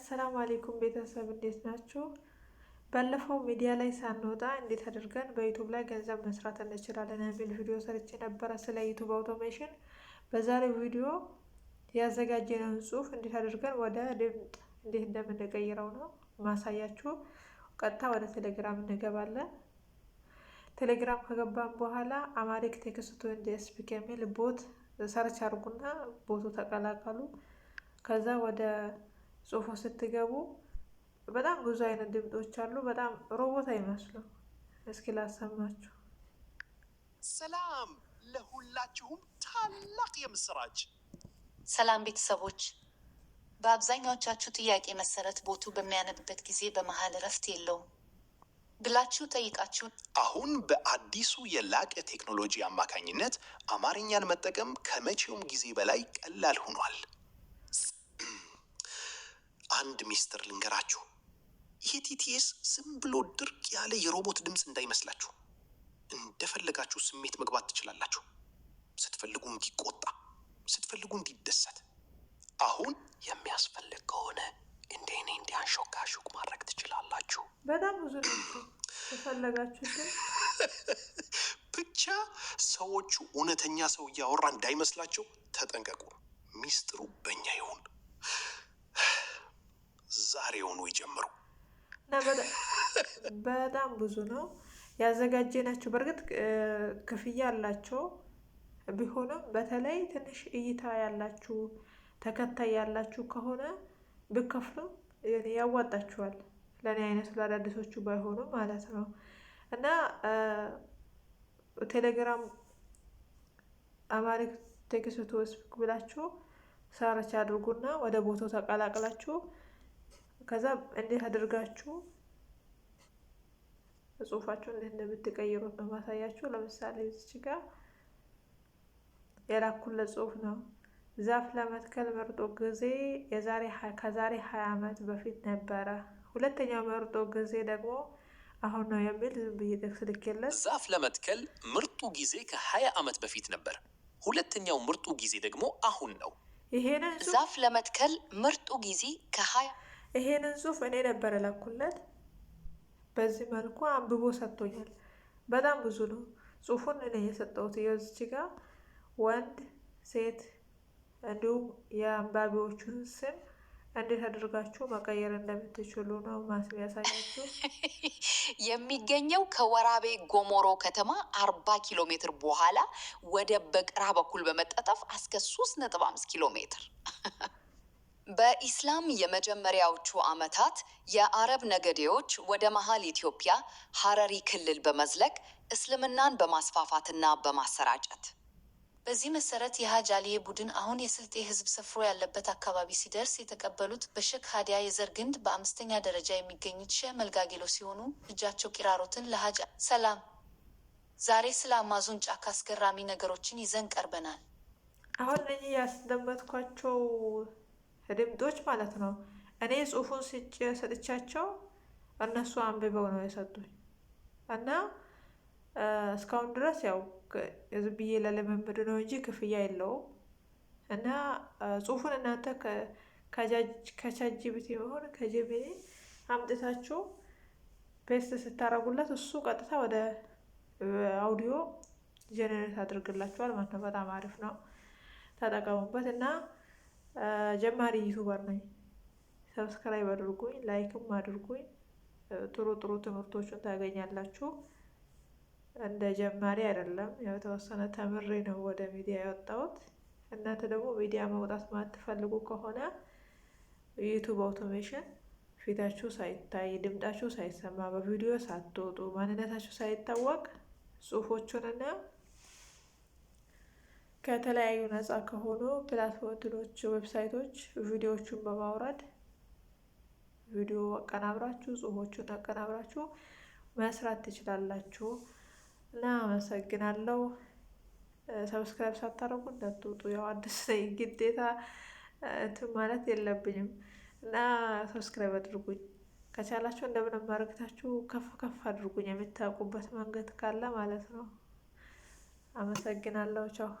አሰላሙ አለይኩም ቤተሰብ እንዴት ናችሁ? ባለፈው ሚዲያ ላይ ሳንወጣ እንዴት አድርገን በዩቱብ ላይ ገንዘብ መስራት እንችላለን የሚል ቪዲዮ ሰርቼ ነበረ ስለ ዩቱብ አውቶሜሽን። በዛሬው ቪዲዮ ያዘጋጀነውን ጽሁፍ እንዴት አድርገን ወደ ድምጽ እንዴት እንደምንቀይረው ነው ማሳያችሁ። ቀጥታ ወደ ቴሌግራም እንገባለን። ቴሌግራም ከገባን በኋላ አማሪክ ቴክስት ቱ ስፒክ የሚል ቦት ሰርች አድርጉና ቦቱ ተቀላቀሉ። ከዛ ወደ ጽሁፉ ስትገቡ በጣም ብዙ አይነት ድምጾች አሉ። በጣም ሮቦት አይመስሉም። እስኪ ላሰማችሁ። ሰላም ለሁላችሁም ታላቅ የምስራች። ሰላም ቤተሰቦች፣ በአብዛኛዎቻችሁ ጥያቄ መሰረት ቦቱ በሚያነብበት ጊዜ በመሃል እረፍት የለውም ብላችሁ ጠይቃችሁ፣ አሁን በአዲሱ የላቀ ቴክኖሎጂ አማካኝነት አማርኛን መጠቀም ከመቼውም ጊዜ በላይ ቀላል ሆኗል። አንድ ሚስጥር ልንገራችሁ። ይህ ቲቲኤስ ዝም ብሎ ድርቅ ያለ የሮቦት ድምፅ እንዳይመስላችሁ። እንደፈለጋችሁ ስሜት መግባት ትችላላችሁ። ስትፈልጉ እንዲቆጣ፣ ስትፈልጉ እንዲደሰት፣ አሁን የሚያስፈልግ ከሆነ እንደኔ እንዲያንሾካሾክ ማድረግ ትችላላችሁ። በጣም ብዙ ነው ተፈለጋችሁ። ብቻ ሰዎቹ እውነተኛ ሰው እያወራ እንዳይመስላችሁ ተጠንቀቁ። ሚስጥሩ በእኛ ይሁን። ዛሬውኑ ይጀምሩ። በጣም ብዙ ነው ያዘጋጀናቸው። በእርግጥ ክፍያ አላቸው ቢሆንም በተለይ ትንሽ እይታ ያላችሁ ተከታይ ያላችሁ ከሆነ ብከፍሉም ያዋጣችኋል። ለእኔ አይነት ለአዳዲሶቹ ባይሆኑም ማለት ነው። እና ቴሌግራም አማሪክ ቴክስት ቱ ስፒክ ብላችሁ ሰርች አድርጉና ወደ ቦታው ተቀላቅላችሁ ከዛ እንዴት አድርጋችሁ ጽሁፋችሁ እንዴት እንደምትቀይሩት ነው ማሳያችሁ። ለምሳሌ እዚህ ጋር የላኩለት ጽሁፍ ነው። ዛፍ ለመትከል መርጦ ጊዜ ከዛሬ 20 ዓመት በፊት ነበረ። ሁለተኛው መርጦ ጊዜ ደግሞ አሁን ነው የሚል ዝም ብዬ ጥቅስ ልኬለት። ዛፍ ለመትከል ምርጡ ጊዜ ከ20 ዓመት በፊት ነበር። ሁለተኛው ምርጡ ጊዜ ደግሞ አሁን ነው። ይሄንን ዛፍ ለመትከል ምርጡ ጊዜ ይሄንን ጽሁፍ እኔ ነበር ላኩለት። በዚህ መልኩ አንብቦ ሰጥቶኛል። በጣም ብዙ ነው ጽሁፉን እኔ የሰጠሁት። የዚች ጋር ወንድ፣ ሴት እንዲሁም የአንባቢዎቹን ስም እንዴት አድርጋችሁ መቀየር እንደምትችሉ ነው ያሳያችሁ። የሚገኘው ከወራቤ ጎሞሮ ከተማ 40 ኪሎ ሜትር በኋላ ወደ በቅራ በኩል በመጠጠፍ እስከ 3.5 ኪሎ ሜትር። በኢስላም የመጀመሪያዎቹ ዓመታት የአረብ ነገዴዎች ወደ መሃል ኢትዮጵያ ሐረሪ ክልል በመዝለቅ እስልምናን በማስፋፋትና በማሰራጨት፣ በዚህ መሰረት የሀጅ አሊዬ ቡድን አሁን የስልጤ ህዝብ ሰፍሮ ያለበት አካባቢ ሲደርስ የተቀበሉት በሼክ ሀዲያ የዘር ግንድ በ5ኛ ደረጃ የሚገኙት ሼህ መልጋጌሎ ሲሆኑ ልጃቸው ቂራሮትን ለሀጅ ሰላም። ዛሬ ስለ አማዞን ጫካ አስገራሚ ነገሮችን ይዘን ቀርበናል። አሁን እኔ ያስደመጥኳቸው ድምጦች ማለት ነው። እኔ ጽሁፉን ሰጥቻቸው እነሱ አንብበው ነው የሰጡኝ እና እስካሁን ድረስ ያው ዝም ብዬ ለልምምድ ነው እንጂ ክፍያ የለውም። እና ጽሁፉን እናንተ ከቻትጂፒቲ መሆን ከጄሚኒ አምጥታችሁ ፔስት ስታረጉለት እሱ ቀጥታ ወደ አውዲዮ ጀነሬት አድርግላችኋል ማለት ነው። በጣም አሪፍ ነው፣ ተጠቀሙበት። እና ጀማሪ ዩቱበር ነኝ፣ ሰብስክራይብ አድርጉኝ፣ ላይክም አድርጉኝ። ጥሩ ጥሩ ትምህርቶችን ታገኛላችሁ። እንደ ጀማሪ አይደለም፣ ያው የተወሰነ ተምሬ ነው ወደ ሚዲያ ያወጣሁት። እናንተ ደግሞ ሚዲያ መውጣት ማትፈልጉ ከሆነ ዩቱብ አውቶሜሽን ፊታችሁ ሳይታይ ድምጣችሁ ሳይሰማ በቪዲዮ ሳትወጡ ማንነታችሁ ሳይታወቅ ጽሁፎቹንና ከተለያዩ ነፃ ከሆኑ ፕላትፎርሞች ዌብሳይቶች ቪዲዮዎቹን በማውረድ ቪዲዮ አቀናብራችሁ ጽሁፎቹን አቀናብራችሁ መስራት ትችላላችሁ። እና አመሰግናለሁ። ሰብስክራይብ ሳታረጉ እንዳትወጡ። ያው አዲስ ነኝ ግዴታ እንትን ማለት የለብኝም። እና ሰብስክራይብ አድርጉኝ። ከቻላችሁ እንደምንም አድርጋችሁ ከፍ ከፍ አድርጉኝ፣ የምታውቁበት መንገድ ካለ ማለት ነው። አመሰግናለሁ። ቻው።